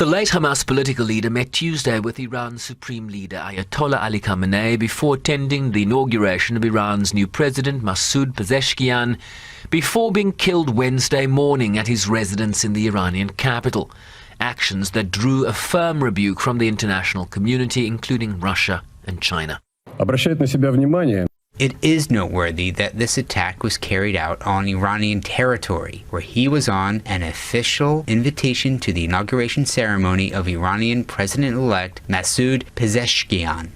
The late Hamas political leader met Tuesday with Iran's supreme leader Ayatollah Ali Khamenei before attending the inauguration of Iran's new president Masoud Pezeshkian, before being killed Wednesday morning at his residence in the Iranian capital. Actions that drew a firm rebuke from the international community, including Russia and China. It is noteworthy that this attack was carried out on Iranian territory, where he was on an official invitation to the inauguration ceremony of Iranian President-elect Masoud Pezeshkian.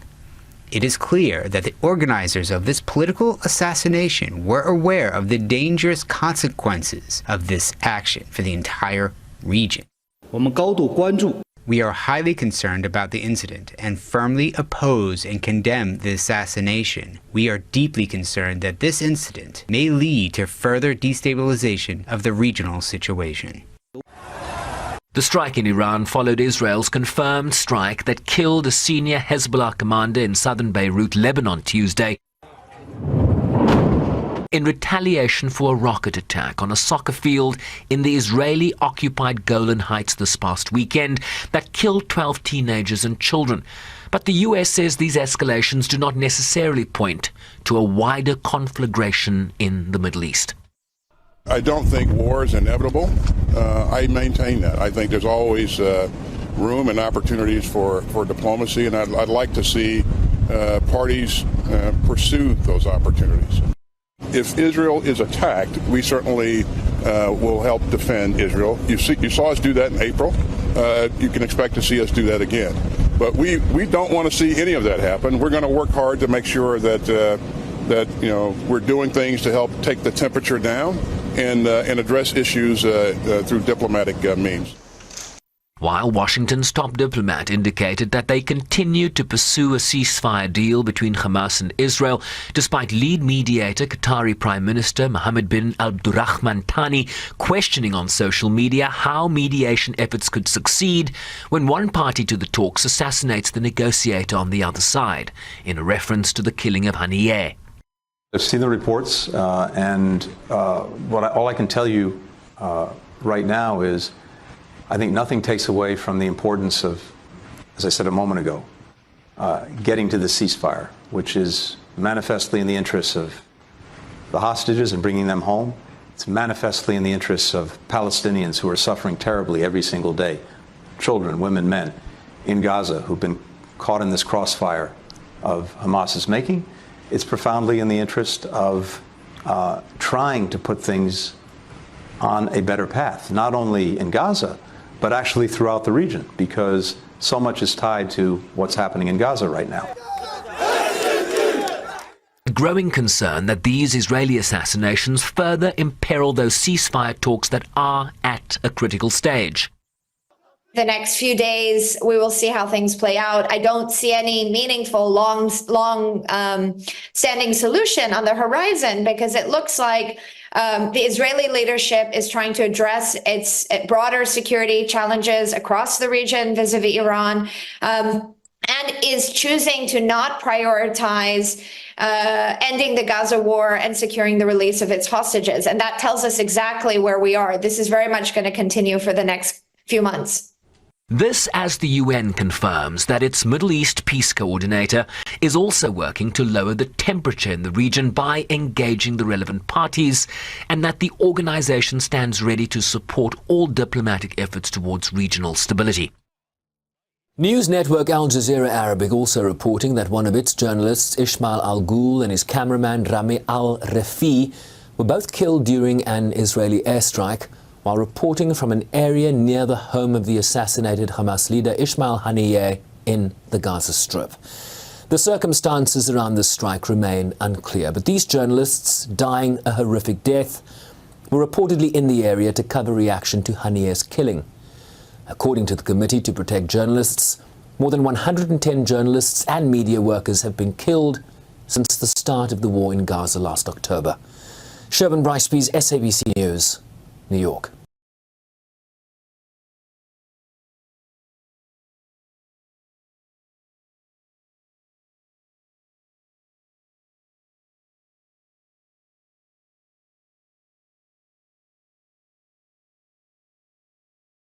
It is clear that the organizers of this political assassination were aware of the dangerous consequences of this action for the entire region. We are highly concerned about the incident and firmly oppose and condemn the assassination. We are deeply concerned that this incident may lead to further destabilization of the regional situation. The strike in Iran followed Israel's confirmed strike that killed a senior Hezbollah commander in southern Beirut, Lebanon, Tuesday, in retaliation for a rocket attack on a soccer field in the Israeli-occupied Golan Heights this past weekend that killed 12 teenagers and children. But the US says these escalations do not necessarily point to a wider conflagration in the Middle East. I don't think war is inevitable. I maintain that. I think there's always room and opportunities for diplomacy, and I'd like to see parties pursue those opportunities. If Israel is attacked, we certainly will help defend Israel. You saw us do that in April. You can expect to see us do that again. But we don't want to see any of that happen. We're going to work hard to make sure that we're doing things to help take the temperature down and address issues through diplomatic means. While Washington's top diplomat indicated that they continue to pursue a ceasefire deal between Hamas and Israel, despite lead mediator Qatari Prime Minister Mohammed bin Abdulrahman Thani questioning on social media how mediation efforts could succeed when one party to the talks assassinates the negotiator on the other side, in a reference to the killing of Haniyeh. I've seen the reports, and all I can tell you right now is I think nothing takes away from the importance of, as I said a moment ago, getting to the ceasefire, which is manifestly in the interests of the hostages and bringing them home. It's manifestly in the interests of Palestinians who are suffering terribly every single day, children, women, men in Gaza who've been caught in this crossfire of Hamas's making. It's profoundly in the interest of trying to put things on a better path, not only in Gaza, but actually throughout the region, because so much is tied to what's happening in Gaza right now. A growing concern that these Israeli assassinations further imperil those ceasefire talks that are at a critical stage. The next few days, we will see how things play out. I don't see any meaningful, long-standing solution on the horizon, because it looks like the Israeli leadership is trying to address its broader security challenges across the region vis-a-vis Iran, and is choosing to not prioritize ending the Gaza war and securing the release of its hostages. And that tells us exactly where we are. This is very much going to continue for the next few months. This as the UN confirms that its Middle East peace coordinator is also working to lower the temperature in the region by engaging the relevant parties, and that the organization stands ready to support all diplomatic efforts towards regional stability. News network Al Jazeera Arabic also reporting that one of its journalists, Ismail Al-Ghul, and his cameraman Rami Al-Rafi were both killed during an Israeli airstrike while reporting from an area near the home of the assassinated Hamas leader Ismail Haniyeh in the Gaza Strip. The circumstances around the strike remain unclear, but these journalists, dying a horrific death, were reportedly in the area to cover reaction to Haniyeh's killing. According to the Committee to Protect Journalists, more than 110 journalists and media workers have been killed since the start of the war in Gaza last October. Sherman Bryce-Pease, SABC News, New York.